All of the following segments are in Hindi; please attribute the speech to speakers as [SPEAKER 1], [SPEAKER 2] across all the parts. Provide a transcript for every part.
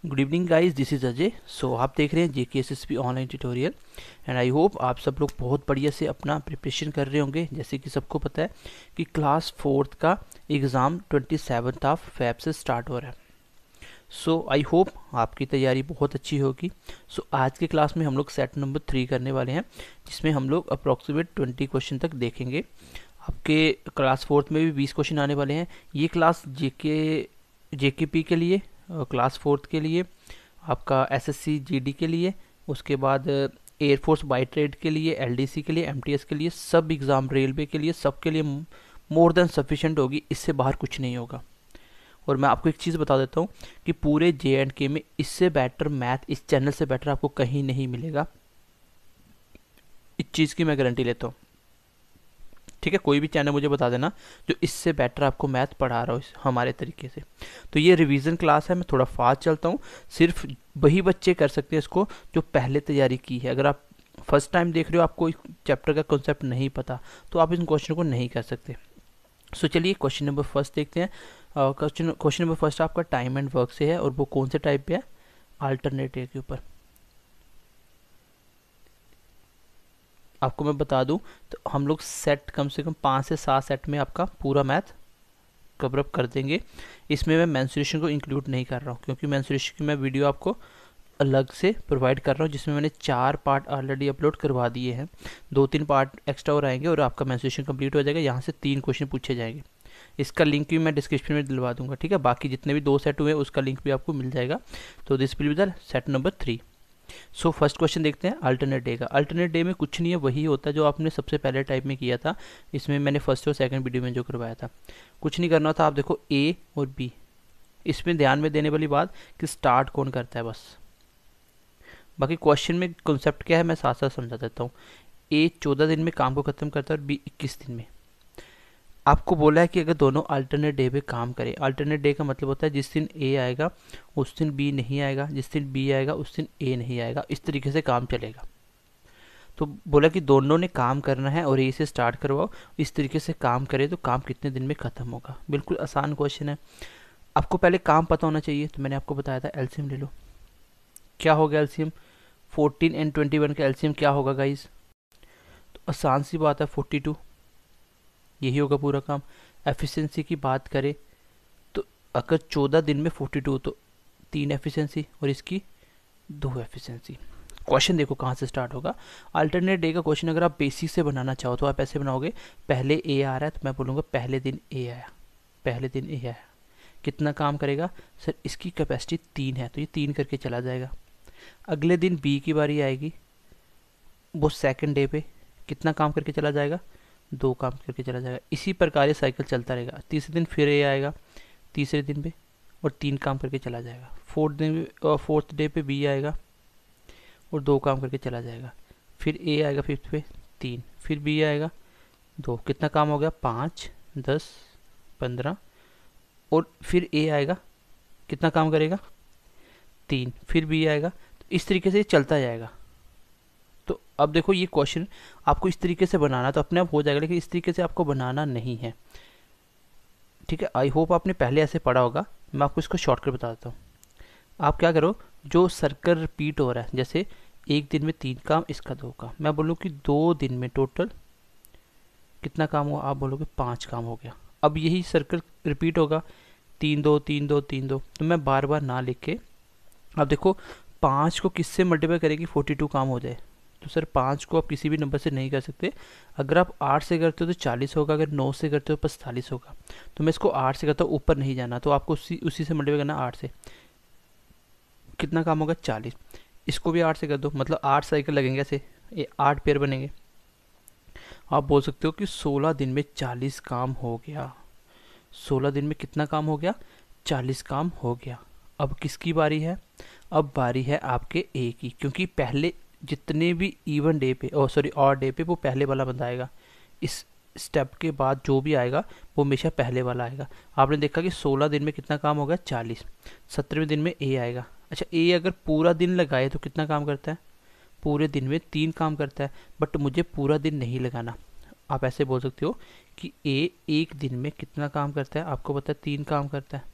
[SPEAKER 1] Good evening guys, this is Ajay. So आप देख रहे हैं JKSSP online tutorial and I hope आप सब लोग बहुत बढ़िया से अपना प्रिपरेशन कर रहे होंगे। जैसे कि सबको पता है कि क्लास 4th का एग्ज़ाम 27 ऑफ फेब से स्टार्ट हो रहा है। सो आई होप आपकी तैयारी बहुत अच्छी होगी। सो आज के क्लास में हम लोग सेट नंबर 3 करने वाले हैं, जिसमें हम लोग अप्रॉक्सीमेट 20 क्वेश्चन तक देखेंगे। आपके क्लास 4th में भी 20 क्वेश्चन आने वाले हैं। ये क्लास JKP के लिए, क्लास 4th के लिए, आपका SSC GD के लिए, उसके बाद एयरफोर्स बाई ट्रेड के लिए, LDC के लिए, MTS के लिए, सब एग्ज़ाम, रेलवे के लिए, सब के लिए मोर देन सफिशेंट होगी। इससे बाहर कुछ नहीं होगा। और मैं आपको एक चीज़ बता देता हूँ कि पूरे JK में इससे बेटर मैथ, इस चैनल से बेटर आपको कहीं नहीं मिलेगा। इस चीज़ की मैं गारंटी लेता हूँ। ठीक है, कोई भी चैनल मुझे बता देना जो इससे बेटर आपको मैथ पढ़ा रहा हो हमारे तरीके से। तो ये रिवीजन क्लास है, मैं थोड़ा फास्ट चलता हूँ। सिर्फ वही बच्चे कर सकते हैं इसको जो पहले तैयारी की है। अगर आप फर्स्ट टाइम देख रहे हो, आपको चैप्टर का कॉन्सेप्ट नहीं पता, तो आप इन क्वेश्चन को नहीं कर सकते। सो चलिए क्वेश्चन नंबर फर्स्ट देखते हैं। क्वेश्चन नंबर फर्स्ट आपका टाइम एंड वर्क से है, और वो कौन से टाइप पे है? अल्टरनेटिव के ऊपर। आपको मैं बता दूं तो हम लोग सेट कम से कम 5 से 7 सेट में आपका पूरा मैथ कवर अप कर देंगे। इसमें मैं मेंसुरेशन को इंक्लूड नहीं कर रहा हूँ, क्योंकि मेंसुरेशन की मैं वीडियो आपको अलग से प्रोवाइड कर रहा हूँ, जिसमें मैंने 4 पार्ट ऑलरेडी अपलोड करवा दिए हैं। 2-3 पार्ट एक्स्ट्रा और आएंगे और आपका मेंसुरेशन कंप्लीट हो जाएगा। यहाँ से 3 क्वेश्चन पूछे जाएंगे। इसका लिंक भी मैं डिस्क्रिप्शन में दिलवा दूंगा। ठीक है, बाकी जितने भी 2 सेट हुए उसका लिंक भी आपको मिल जाएगा। तो this will be the set number 3। So first question देखते हैं अल्टरनेट डे का। अल्टरनेट डे में कुछ नहीं है, वही होता है जो आपने सबसे पहले टाइप में किया था। इसमें मैंने फर्स्ट और सेकंड वीडियो में जो करवाया था, कुछ नहीं करना था। आप देखो A और B, इसमें ध्यान में देने वाली बात कि स्टार्ट कौन करता है बस। बाकी क्वेश्चन में कॉन्सेप्ट क्या है मैं साथ साथ समझा देता हूँ। A 14 दिन में काम को खत्म करता है और B 21 दिन में। आपको बोला है कि अगर दोनों अल्टरनेट डे पे काम करें। अल्टरनेट डे का मतलब होता है जिस दिन A आएगा उस दिन B नहीं आएगा, जिस दिन B आएगा उस दिन A नहीं आएगा। इस तरीके से काम चलेगा। तो बोला कि दोनों ने काम करना है और A से स्टार्ट करवाओ। इस तरीके से काम करे तो काम कितने दिन में ख़त्म होगा। बिल्कुल आसान क्वेश्चन है। आपको पहले काम पता होना चाहिए। तो मैंने आपको बताया था एलसीएम ले लो। क्या होगा एलसीएम? 14 एंड 21 का एलसीएम क्या होगा गाइज? तो आसान सी बात है, 42। यही होगा पूरा काम। एफिशिएंसी की बात करें तो अगर 14 दिन में 42, तो 3 एफिशिएंसी और इसकी 2 एफिशिएंसी। क्वेश्चन देखो कहाँ से स्टार्ट होगा। अल्टरनेट डे का क्वेश्चन अगर आप बेसिक से बनाना चाहो तो आप ऐसे बनाओगे। पहले A आ रहा है तो मैं बोलूँगा पहले दिन A आया, पहले दिन A आया। कितना काम करेगा सर? इसकी कैपेसिटी 3 है तो ये 3 करके चला जाएगा। अगले दिन B की बारी आएगी, वो सेकंड डे पे कितना काम करके चला जाएगा? 2 काम करके चला जाएगा। इसी प्रकार ये साइकिल चलता रहेगा। तीसरे दिन फिर A आएगा, तीसरे दिन पे, और 3 काम करके चला जाएगा। फोर्थ डे पे B आएगा और 2 काम करके चला जाएगा। फिर A आएगा फिफ्थ पे, 3, फिर B आएगा 2। कितना काम हो गया? 5, 10, 15। और फिर A आएगा, कितना काम करेगा? 3, फिर B आएगा। तो इस तरीके से ये चलता जाएगा। तो अब देखो ये क्वेश्चन आपको इस तरीके से बनाना तो अपने आप हो जाएगा, लेकिन इस तरीके से आपको बनाना नहीं है। ठीक है, आई होप आपने पहले ऐसे पढ़ा होगा। मैं आपको इसको शॉर्टकट बता देता हूँ। आप क्या करो, जो सर्कल रिपीट हो रहा है, जैसे एक दिन में 3 काम, इसका 2 काम, मैं बोलूँ कि 2 दिन में टोटल कितना काम हुआ? आप बोलोगे 5 काम हो गया। अब यही सर्कल रिपीट होगा, 3 2 3 2 3 2। तो मैं बार बार ना लिख के, अब देखो 5 को किससे मल्टीप्लाई करेगी 42 काम हो जाए? तो सर 5 को आप किसी भी नंबर से नहीं कर सकते। अगर आप 8 से करते हो तो 40 होगा, अगर 9 से करते हो तो 45 होगा। तो मैं इसको 8 से करता हूँ, ऊपर नहीं जाना, तो आपको उसी से मल्टीप्लाई करना 8 से। कितना काम होगा? 40। इसको भी 8 से कर दो, मतलब 8 साइकिल लगेंगे, ऐसे ये 8 पेयर बनेंगे। आप बोल सकते हो कि 16 दिन में 40 काम हो गया। 16 दिन में कितना काम हो गया? 40 काम हो गया। अब किसकी बारी है? अब बारी है आपके A की, क्योंकि पहले जितने भी इवन डे पे, सॉरी ऑड डे पे, वो पहले वाला बंदा आएगा। इस स्टेप के बाद जो भी आएगा वो हमेशा पहले वाला आएगा। आपने देखा कि 16 दिन में कितना काम हो गया? 40। 17वें दिन में A आएगा। अच्छा, A अगर पूरा दिन लगाए तो कितना काम करता है? पूरे दिन में 3 काम करता है, बट मुझे पूरा दिन नहीं लगाना। आप ऐसे बोल सकते हो कि A एक दिन में कितना काम करता है? आपको पता है 3 काम करता है।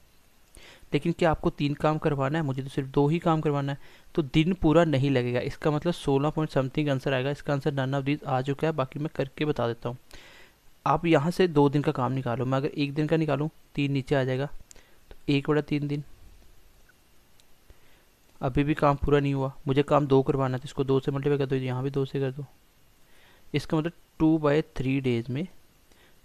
[SPEAKER 1] लेकिन क्या आपको 3 काम करवाना है? मुझे तो सिर्फ 2 ही काम करवाना है, तो दिन पूरा नहीं लगेगा। इसका मतलब 16 पॉइंट समथिंग आंसर आएगा। इसका आंसर नन ऑफ दीज आ चुका है, बाकी मैं करके बता देता हूँ। आप यहाँ से 2 दिन का काम निकालो, मैं अगर 1 दिन का निकालूँ 3 नीचे आ जाएगा, तो 1/3 दिन। अभी भी काम पूरा नहीं हुआ, मुझे काम 2 करवाना था, इसको 2 से मल्टीप्लाई कर दो, यहाँ भी 2 से कर दो। इसका मतलब 2/3 डेज में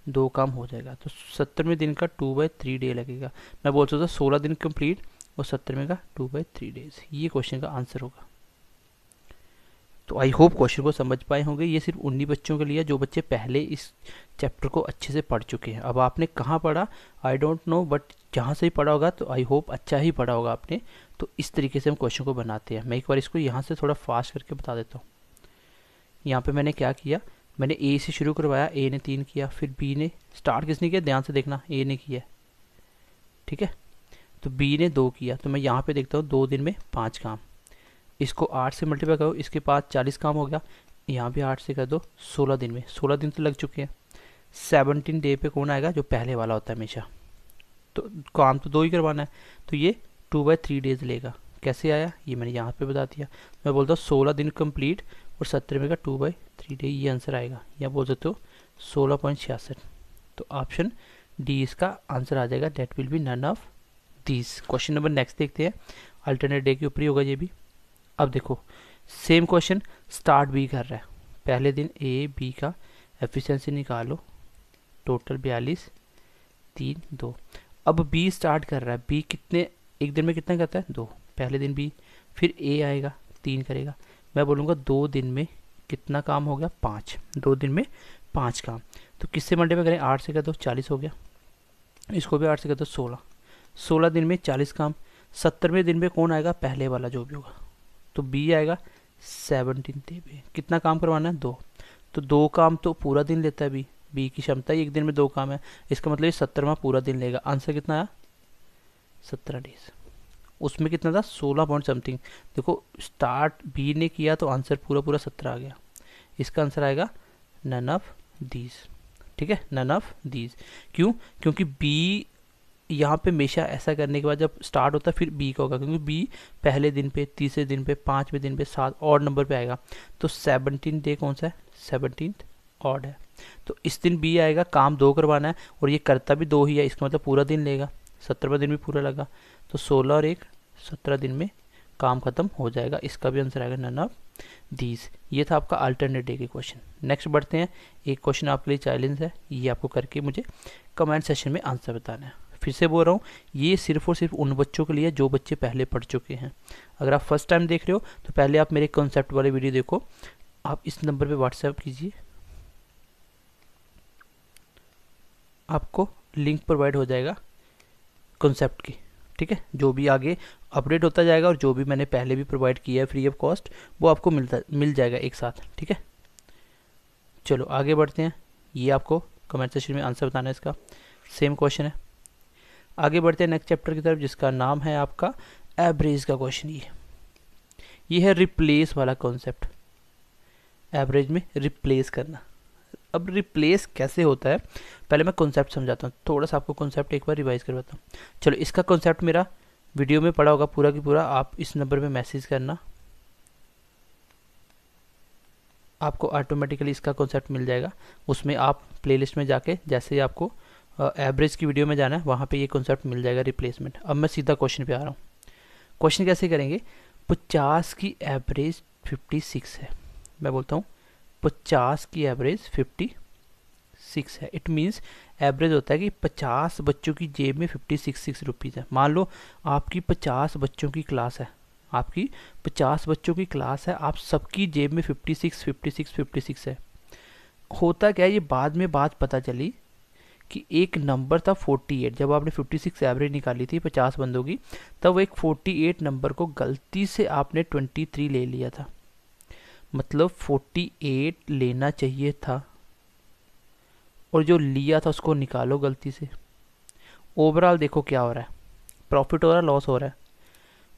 [SPEAKER 1] 2 काम हो जाएगा। तो 70वें दिन का 2/3 डे लगेगा। मैं बोल सकता हूँ 16 दिन कंप्लीट और 70वें का 2/3 डेज। ये क्वेश्चन का आंसर होगा। तो आई होप क्वेश्चन को समझ पाए होंगे। ये सिर्फ 19 बच्चों के लिए, जो बच्चे पहले इस चैप्टर को अच्छे से पढ़ चुके हैं। अब आपने कहाँ पढ़ा आई डोंट नो, बट जहाँ से ही पढ़ा होगा तो आई होप अच्छा ही पढ़ा होगा आपने। तो इस तरीके से हम क्वेश्चन को बनाते हैं। मैं एक बार इसको यहाँ से थोड़ा फास्ट करके बता देता हूँ। यहाँ पे मैंने क्या किया, मैंने ए से शुरू करवाया, ए ने 3 किया, फिर बी ने, स्टार्ट किसने किया ध्यान से देखना, ए ने किया, ठीक है। तो बी ने 2 किया, तो मैं यहाँ पे देखता हूँ 2 दिन में 5 काम। इसको 8 से मल्टीप्लाई करो, इसके पास 40 काम हो गया। यहाँ भी 8 से कर दो, 16 दिन में, 16 दिन तो लग चुके हैं। 17 डे पे कौन आएगा? जो पहले वाला होता है हमेशा। तो काम तो 2 ही करवाना है, तो ये 2/3 डेज लेगा। कैसे आया ये मैंने यहाँ पे बता दिया। मैं बोलता हूँ 16 दिन कंप्लीट और 70वें का 2/3 डे, ये आंसर आएगा। या बोल सकते हो 16.66। तो ऑप्शन डी इसका आंसर आ जाएगा। That will be none of these. Question number next देखते हैं। अल्टरनेट डे के ऊपर ही होगा ये भी। अब देखो सेम क्वेश्चन स्टार्ट बी कर रहा है। पहले दिन ए बी का एफिशिएंसी निकालो, टोटल 42, 3, 2। अब बी स्टार्ट कर रहा है, बी कितने एक दिन में कितना करता है? 2। पहले दिन बी, फिर ए आएगा 3 करेगा। मैं बोलूँगा 2 दिन में कितना काम हो गया? 5। 2 दिन में 5 काम। तो किससे मल्टीप्लाई करें? 8 से कर दो, 40 हो गया। इसको भी 8 से कर दो, 16। 16 दिन में 40 काम। 70वें दिन में कौन आएगा? पहले वाला जो भी होगा, तो बी आएगा 17 डे पे। कितना काम करवाना है? 2। तो 2 काम तो पूरा दिन लेता है बी की क्षमता ही 1 दिन में 2 काम है। इसका मतलब ये 17वां पूरा दिन लेगा। आंसर कितना आया? 17 डेज। उसमें कितना था? 16 पॉइंट समथिंग। देखो स्टार्ट बी ने किया तो आंसर पूरा पूरा 17 आ गया। इसका आंसर आएगा नन ऑफ दीज। ठीक है, नन ऑफ दीज। क्यों? क्योंकि बी यहाँ पे हमेशा ऐसा करने के बाद जब स्टार्ट होता है फिर बी का होगा, क्योंकि बी पहले दिन पे, तीसरे दिन पे, 5वें दिन पे, 7 और नंबर पे आएगा। तो 17 डे कौन सा है? 17th ऑड है। तो इस दिन बी आएगा, काम 2 करवाना है और ये करता भी 2 ही है। इसका मतलब पूरा दिन लेगा, 17वां दिन भी पूरा लगा। तो 16 और 1 17 दिन में काम खत्म हो जाएगा। इसका भी आंसर आएगा नन ऑफ दीज। ये था आपका अल्टरनेट डे के क्वेश्चन। नेक्स्ट बढ़ते हैं। एक क्वेश्चन आपके लिए चैलेंज है, ये आपको करके मुझे कमेंट सेशन में आंसर बताना है। फिर से बोल रहा हूँ, ये सिर्फ और सिर्फ उन बच्चों के लिए जो बच्चे पहले पढ़ चुके हैं। अगर आप फर्स्ट टाइम देख रहे हो तो पहले आप मेरे कॉन्सेप्ट वाले वीडियो देखो। आप इस नंबर पे व्हाट्सएप कीजिए, आपको लिंक प्रोवाइड हो जाएगा कॉन्सेप्ट की। ठीक है, जो भी आगे अपडेट होता जाएगा और जो भी मैंने पहले भी प्रोवाइड किया है फ्री ऑफ कॉस्ट, वो आपको मिल जाएगा एक साथ। ठीक है, चलो आगे बढ़ते हैं। ये आपको कमेंट सेक्शन में आंसर बताना है इसका। सेम क्वेश्चन है। आगे बढ़ते हैं नेक्स्ट चैप्टर की तरफ, जिसका नाम है आपका एवरेज का क्वेश्चन। ये है रिप्लेस वाला कॉन्सेप्ट। एवरेज में रिप्लेस करना। अब रिप्लेस कैसे होता है, पहले मैं कॉन्सेप्ट समझाता हूँ। थोड़ा सा आपको कॉन्सेप्ट एक बार रिवाइज करवाता हूँ। चलो, इसका कॉन्सेप्ट मेरा वीडियो में पड़ा होगा पूरा की पूरा। आप इस नंबर पे मैसेज करना, आपको ऑटोमेटिकली इसका कॉन्सेप्ट मिल जाएगा। उसमें आप प्लेलिस्ट में जाके, जैसे ही आपको एवरेज की वीडियो में जाना है, वहाँ पे ये कॉन्सेप्ट मिल जाएगा रिप्लेसमेंट। अब मैं सीधा क्वेश्चन पे आ रहा हूँ। क्वेश्चन कैसे करेंगे? 50 की एवरेज 56 है। मैं बोलता हूँ 50 की एवरेज 56 है। इट मीन्स एवरेज होता है कि 50 बच्चों की जेब में 56 रुपीज़ है। मान लो आपकी 50 बच्चों की क्लास है, आपकी 50 बच्चों की क्लास है, आप सबकी जेब में 56 है। होता क्या है, ये बाद में बात पता चली कि एक नंबर था 48। जब आपने 56 एवरेज निकाली थी 50 बंदों की, तब वो एक 48 नंबर को गलती से आपने 23 ले लिया था। मतलब 48 लेना चाहिए था और जो लिया था उसको निकालो गलती से। ओवरऑल देखो क्या हो रहा है, प्रॉफिट हो रहा है, लॉस हो रहा है।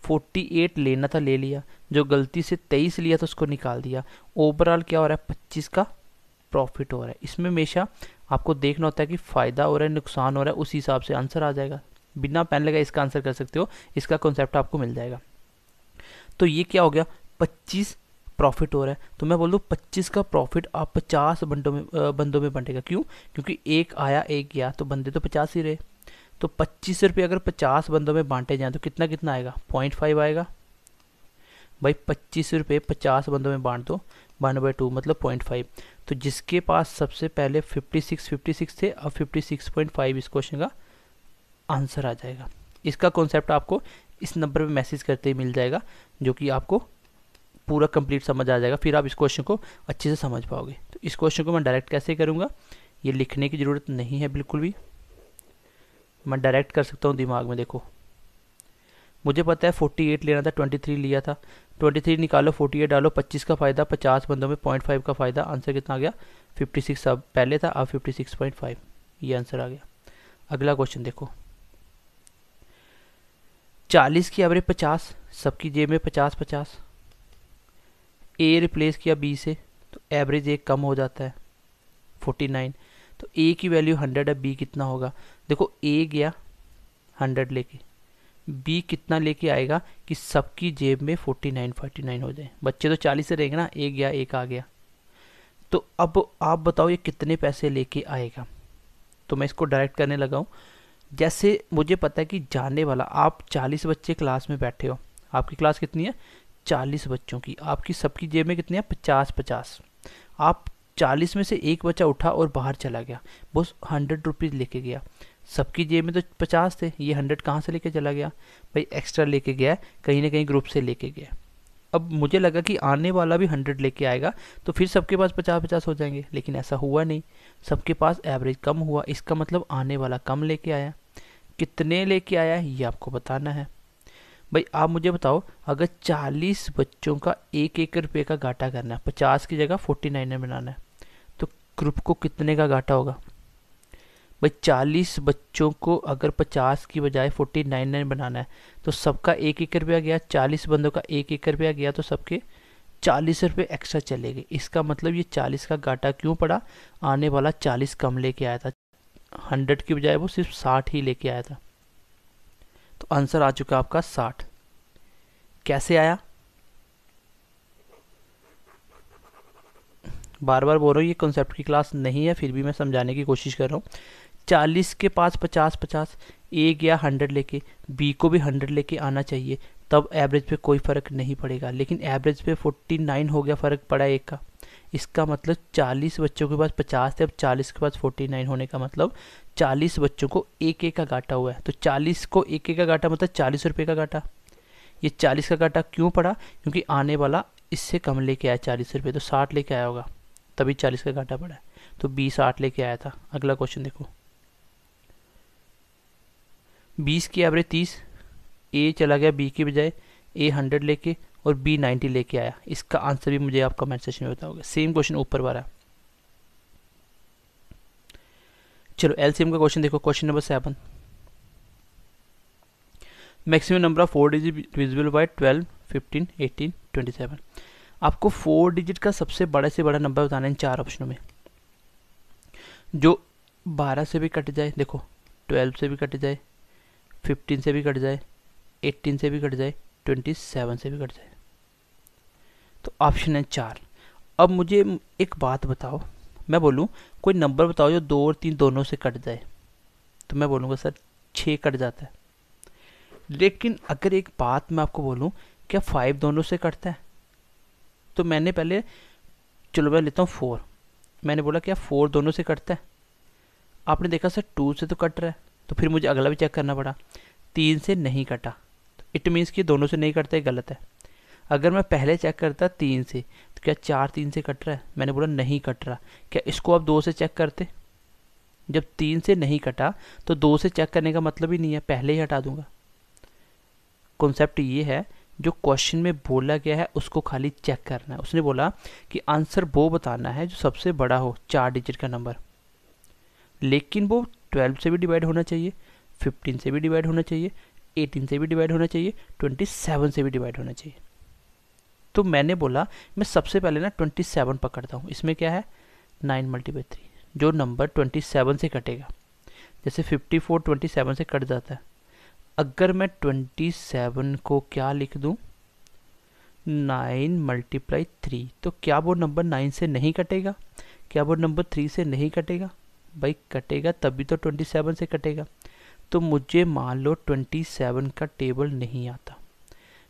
[SPEAKER 1] 48 लेना था, ले लिया। जो गलती से 23 लिया था उसको निकाल दिया। ओवरऑल क्या हो रहा है? 25 का प्रॉफिट हो रहा है। इसमें हमेशा आपको देखना होता है कि फ़ायदा हो रहा है, नुकसान हो रहा है, उस हिसाब से आंसर आ जाएगा। बिना पेन लगाए इसका आंसर कर सकते हो, इसका कॉन्सेप्ट आपको मिल जाएगा। तो ये क्या हो गया, 25 प्रॉफिट हो रहा है, तो मैं बोल दूँ 25 का प्रॉफिट आप 50 बंदों में बंटेगा। क्यों? क्योंकि एक आया एक गया, तो बंदे तो 50 ही रहे। तो 25 रुपये अगर 50 बंदों में बांटे जाएँ तो कितना कितना आएगा, 0.5 आएगा। भाई 25 रुपये 50 बंदों में बांट दो, 1/2 मतलब 0.5। तो जिसके पास सबसे पहले 56 थे, अब 56.5 इस क्वेश्चन का आंसर आ जाएगा। इसका कॉन्सेप्ट आपको इस नंबर पे मैसेज करते ही मिल जाएगा, जो कि आपको पूरा कंप्लीट समझ आ जाएगा, फिर आप इस क्वेश्चन को अच्छे से समझ पाओगे। तो इस क्वेश्चन को मैं डायरेक्ट कैसे करूँगा, ये लिखने की ज़रूरत नहीं है बिल्कुल भी, मैं डायरेक्ट कर सकता हूँ दिमाग में। देखो मुझे पता है 48 लेना था, 23 लिया था, 23 निकालो 48 डालो, 25 का फ़ायदा, 50 बंदों में 0.5 का फ़ायदा, आंसर कितना आ गया 56। अब पहले था, अब 56.5, ये आंसर आ गया। अगला क्वेश्चन देखो, 40 की एवरेज 50, सबकी जेब में 50, ए रिप्लेस किया बी से, तो एवरेज एक कम हो जाता है 49। तो ए की वैल्यू 100 है, बी कितना होगा? देखो ए गया 100 लेके, बी कितना लेके आएगा कि सबकी जेब में 49 हो जाए। बच्चे तो 40 से रहेंगे ना, एक गया एक आ गया। तो अब आप बताओ ये कितने पैसे लेके आएगा। तो मैं इसको डायरेक्ट करने लगा हूँ। जैसे मुझे पता है कि जाने वाला, आप 40 बच्चे क्लास में बैठे हो, आपकी क्लास कितनी है 40 बच्चों की, आपकी सबकी जेब में कितनी है 50। आप 40 में से एक बच्चा उठा और बाहर चला गया, बस 100 रुपीज़ लेके गया। सबकी जेब में तो 50 थे, ये 100 कहाँ से लेके चला गया? भाई एक्स्ट्रा लेके गया, कहीं ना कहीं ग्रुप से लेके गया। अब मुझे लगा कि आने वाला भी 100 लेके आएगा, तो फिर सबके पास 50 हो जाएंगे, लेकिन ऐसा हुआ नहीं, सबके पास एवरेज कम हुआ। इसका मतलब आने वाला कम लेके आया। कितने लेके आया ये आपको बताना है। भाई आप मुझे बताओ, अगर 40 बच्चों का 1 रुपये का घाटा करना है, 50 की जगह 49 बनाना है, तो ग्रुप को कितने का घाटा होगा? भाई 40 बच्चों को अगर 50 की बजाय 49 बनाना है, तो सबका 1 रुपया गया, 40 बंदों का 1 रुपया गया, तो सबके 40 रुपये एक्स्ट्रा चले गए। इसका मतलब ये 40 का घाटा क्यों पड़ा? आने वाला 40 कम लेके आया था, 100 की बजाय वो सिर्फ 60 ही लेके आया था। तो आंसर आ चुका आपका 60। कैसे आया? बार बार बोल रहा हूँ, ये कॉन्सेप्ट की क्लास नहीं है, फिर भी मैं समझाने की कोशिश कर रहा हूँ। 40 के पास 50, ए गया 100 लेके, बी को भी 100 लेके आना चाहिए, तब एवरेज पे कोई फ़र्क नहीं पड़ेगा। लेकिन एवरेज पे 49 हो गया, फ़र्क पड़ा एक का। इसका मतलब 40 बच्चों के पास 50 थे, अब 40 के पास 49 होने का मतलब 40 बच्चों को 1 का घाटा हुआ है। तो 40 को 1 का घाटा मतलब 40 रुपये का घाटा। ये 40 का घाटा क्यों पड़ा? क्योंकि आने वाला इससे कम लेके आया 40 रुपये, तो 60 लेके आया होगा, तभी 40 का घाटा पड़ा है। तो बी 60 लेके आया था। अगला क्वेश्चन देखो, 20 की एवरेज 30, ए चला गया बी की बजाय, ए 100 लेके और बी 90 लेके आया। इसका आंसर भी मुझे आप कमेंट सेक्शन में बताओगे। सेम क्वेश्चन ऊपर वाला। चलो एलसीएम का क्वेश्चन देखो, question number 7। Maximum number of 4 digit divisible by 12, 15, 18, 27। आपको 4 डिजिट का सबसे बड़ा से बड़ा नंबर बताना है इन 4 ऑप्शनों में, जो 12 से भी कट जाए, देखो 12 से भी कट जाए, 15 से भी कट जाए, 18 से भी कट जाए, 27 से भी कट जाए। तो ऑप्शन है 4। अब मुझे एक बात बताओ, मैं बोलूँ कोई नंबर बताओ जो 2 और 3 दोनों से कट जाए, तो मैं बोलूँगा सर 6 कट जाता है। लेकिन अगर एक बात मैं आपको बोलूँ, क्या 5 दोनों से कटता है? तो मैंने पहले, चलो मैं लेता हूँ 4, मैंने बोला क्या 4 दोनों से कटता है? आपने देखा सर 2 से तो कट रहा है, तो फिर मुझे अगला भी चेक करना पड़ा, 3 से नहीं कटा, तो इट मीन्स कि दोनों से नहीं कटता, है गलत है। अगर मैं पहले चेक करता 3 से, तो क्या 4 3 से कट रहा है? मैंने बोला नहीं कट रहा। क्या इसको आप 2 से चेक करते? जब 3 से नहीं कटा तो 2 से चेक करने का मतलब ही नहीं है, पहले ही हटा दूंगा। कॉन्सेप्ट ये है, जो क्वेश्चन में बोला गया है उसको खाली चेक करना है। उसने बोला कि आंसर वो बताना है जो सबसे बड़ा हो, 4 डिजिट का नंबर, लेकिन वो 12 से भी डिवाइड होना चाहिए, 15 से भी डिवाइड होना चाहिए, 18 से भी डिवाइड होना चाहिए, 27 से भी डिवाइड होना चाहिए। तो मैंने बोला मैं सबसे पहले ना 27 पकड़ता हूँ। इसमें क्या है 9 × 3, जो नंबर 27 से कटेगा, जैसे 54 27 से कट जाता है, अगर मैं 27 को क्या लिख दूं, 9 × 3, तो क्या वो नंबर 9 से नहीं कटेगा? क्या वो नंबर 3 से नहीं कटेगा? भाई कटेगा, तभी तो 27 से कटेगा। तो मुझे मान लो 27 का टेबल नहीं आता।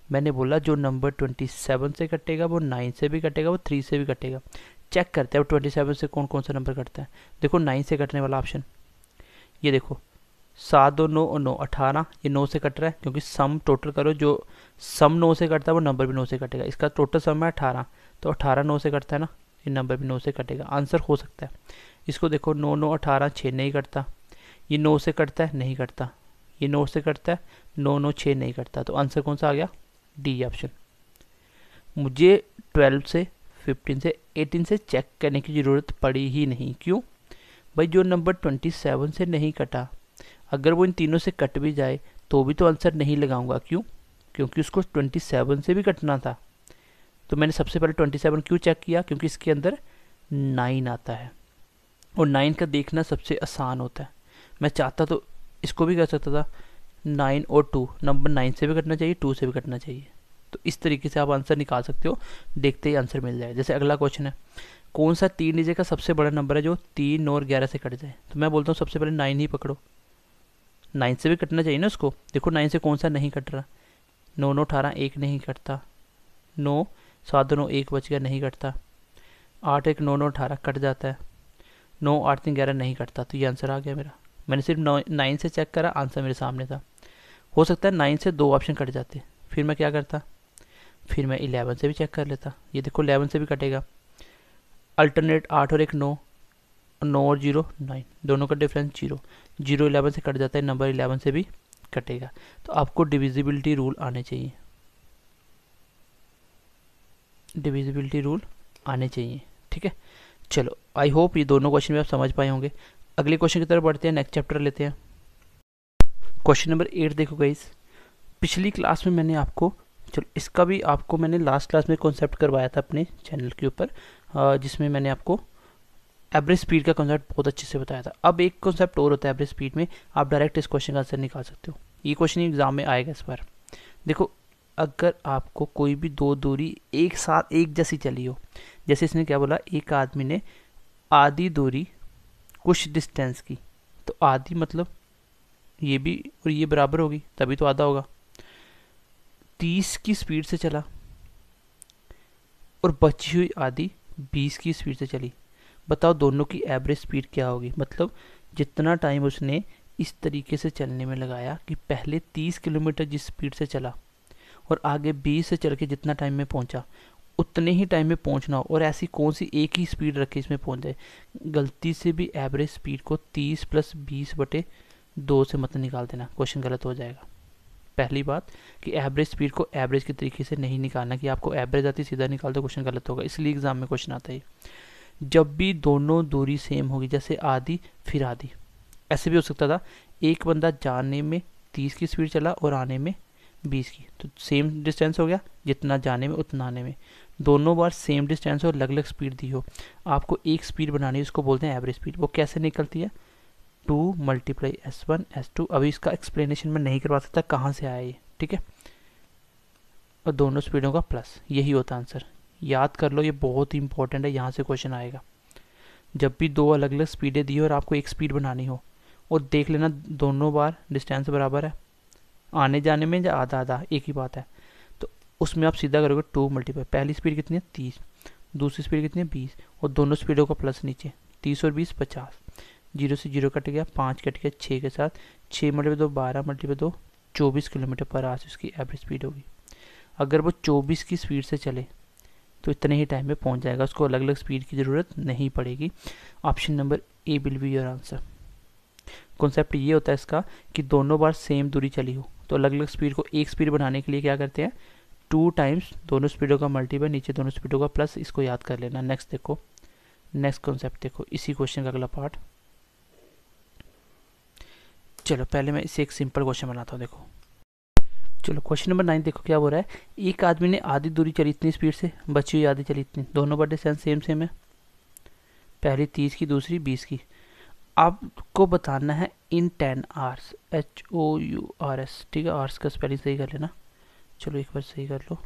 [SPEAKER 1] मैंने बोला जो नंबर 27 से कटेगा वो 9 से भी कटेगा, वो 3 से भी कटेगा। चेक करते हैं 27 से कौन कौन सा नंबर कटता है। देखो 9 से कटने वाला ऑप्शन, ये देखो 7 2 9 और 9 18, ये 9 से कट रहा है क्योंकि सम टोटल करो, जो सम 9 से कटता है वो नंबर भी 9 से कटेगा। इसका टोटल सम है 18, तो 18 9 से कटता है ना, ये नंबर भी 9 से कटेगा, आंसर हो सकता है। इसको देखो 9 9 18 6 नहीं कटता, ये 9 से कटता है नहीं कटता, ये 9 से कटता है 9 9 6 नहीं कटता, तो आंसर कौन सा आ गया? D option. मुझे 12 से 15 से 18 से चेक करने की ज़रूरत पड़ी ही नहीं। क्यों भाई? जो नंबर 27 से नहीं कटा, अगर वो इन तीनों से कट भी जाए तो भी तो आंसर नहीं लगाऊंगा। क्यों? क्योंकि उसको 27 से भी कटना था। तो मैंने सबसे पहले 27 क्यों चेक किया? क्योंकि इसके अंदर 9 आता है और 9 का देखना सबसे आसान होता है। मैं चाहता तो इसको भी कर सकता था, 9 और 2, नंबर 9 से भी कटना चाहिए, 2 से भी कटना चाहिए। तो इस तरीके से आप आंसर निकाल सकते हो, देखते ही आंसर मिल जाए। जैसे अगला क्वेश्चन है, कौन सा 3 डिजिट का सबसे बड़ा नंबर है जो 3 9 और 11 से कट जाए? तो मैं बोलता हूँ सबसे पहले 9 ही पकड़ो, 9 से भी कटना चाहिए ना उसको। देखो 9 से कौन सा नहीं कट रहा, 9 9 18 1 नहीं कटता, 9 7 9 1 बच गया नहीं कटता, 8 1 9 9 18 कट जाता है, 9 8 3 11 नहीं कटता। तो ये आंसर आ गया मेरा। मैंने सिर्फ 9 से चेक करा, आंसर मेरे सामने था। हो सकता है 9 से 2 ऑप्शन कट जाते, फिर मैं क्या करता? फिर मैं 11 से भी चेक कर लेता। ये देखो 11 से भी कटेगा, अल्टरनेट 8 और 1 9, 9 और 0 9, दोनों का डिफरेंस 0, 0 11 से कट जाता है, नंबर 11 से भी कटेगा। तो आपको डिविजिबिलिटी रूल आने चाहिए, डिविजिबिलिटी रूल आने चाहिए, ठीक है। चलो आई होप ये दोनों क्वेश्चन भी आप समझ पाए होंगे। अगले क्वेश्चन की तरफ बढ़ते हैं, नेक्स्ट चैप्टर लेते हैं। क्वेश्चन नंबर 8 देखो गाइस, पिछली क्लास में मैंने आपको, चलो इसका भी आपको मैंने लास्ट क्लास में कॉन्सेप्ट करवाया था अपने चैनल के ऊपर, जिसमें मैंने आपको एवरेज स्पीड का कॉन्सेप्ट बहुत अच्छे से बताया था। अब एक कॉन्सेप्ट और होता है एवरेज स्पीड में, आप डायरेक्ट इस क्वेश्चन का आंसर निकाल सकते हो। ये क्वेश्चन एग्जाम में आएगा इस बार। देखो अगर आपको कोई भी दो दूरी एक साथ एक जैसी चली हो, जैसे इसने क्या बोला, एक आदमी ने आधी दूरी कुछ डिस्टेंस की, तो आधी मतलब ये भी और ये बराबर होगी, तभी तो आधा होगा। 30 की स्पीड से चला और बची हुई आधी 20 की स्पीड से चली, बताओ दोनों की एवरेज स्पीड क्या होगी? मतलब जितना टाइम उसने इस तरीके से चलने में लगाया कि पहले 30 किलोमीटर जिस स्पीड से चला और आगे 20 से चल के जितना टाइम में पहुंचा, उतने ही टाइम में पहुंचना हो, और ऐसी कौन सी एक ही स्पीड रखे इसमें पहुंच जाए। गलती से भी एवरेज स्पीड को 30 + 20/2 से मत निकाल देना, क्वेश्चन गलत हो जाएगा। पहली बात कि एवरेज स्पीड को एवरेज के तरीके से नहीं निकालना कि आपको एवरेज आती सीधा निकाल दो, क्वेश्चन गलत होगा। इसलिए एग्जाम में क्वेश्चन आता है जब भी दोनों दूरी सेम होगी, जैसे आधी फिर आधी, ऐसे भी हो सकता था एक बंदा जाने में 30 की स्पीड चला और आने में 20 की, तो सेम डिस्टेंस हो गया, जितना जाने में उतना आने में। दोनों बार सेम डिस्टेंस और अलग अलग स्पीड दी हो, आपको एक स्पीड बनानी है, उसको बोलते हैं एवरेज स्पीड। वो कैसे निकलती है? 2 × S1 S2। अभी इसका एक्सप्लेनेशन मैं नहीं करवा सकता कहाँ से आया ये, ठीक है। और दोनों स्पीडों का प्लस, यही होता है आंसर। याद कर लो, ये बहुत ही इंपॉर्टेंट है, यहाँ से क्वेश्चन आएगा। जब भी दो अलग अलग स्पीडें दी हो और आपको एक स्पीड बनानी हो, और देख लेना दोनों बार डिस्टेंस बराबर है, आने जाने में या आधा आधा एक ही बात है, तो उसमें आप सीधा करोगे 2 × पहली स्पीड कितनी है 30, दूसरी स्पीड कितनी है 20, और दोनों स्पीडों का प्लस नीचे, 30 और 20 50, 0 से 0 कट गया, 5 कट गया 6 के साथ, 6 × 2 12 × 2 24 km/h उसकी एवरेज स्पीड होगी। अगर वो 24 की स्पीड से चले तो इतने ही टाइम में पहुंच जाएगा, उसको अलग अलग स्पीड की ज़रूरत नहीं पड़ेगी। Option number A will be your answer. Concept ये होता है इसका कि दोनों बार सेम दूरी चली हो तो अलग अलग स्पीड को एक स्पीड बनाने के लिए क्या करते हैं, 2 टाइम्स दोनों स्पीडों का मल्टीपल, नीचे दोनों स्पीडों का प्लस, इसको याद कर लेना। नेक्स्ट देखो, नेक्स्ट कॉन्सेप्ट देखो, इसी क्वेश्चन का अगला पार्ट। चलो पहले मैं इसे एक सिंपल क्वेश्चन बनाता हूँ। देखो चलो क्वेश्चन नंबर 9 देखो क्या हो रहा है। एक आदमी ने आधी दूरी चली इतनी स्पीड से, बची हुई आधी चली इतनी, दोनों बार डिस्टेंस सेम सेम है, पहली 30 की दूसरी 20 की। आपको बताना है इन 10 आवर्स, HOURS, ठीक है, आवर्स का स्पेलिंग सही कर लेना, चलो एक बार सही कर लो,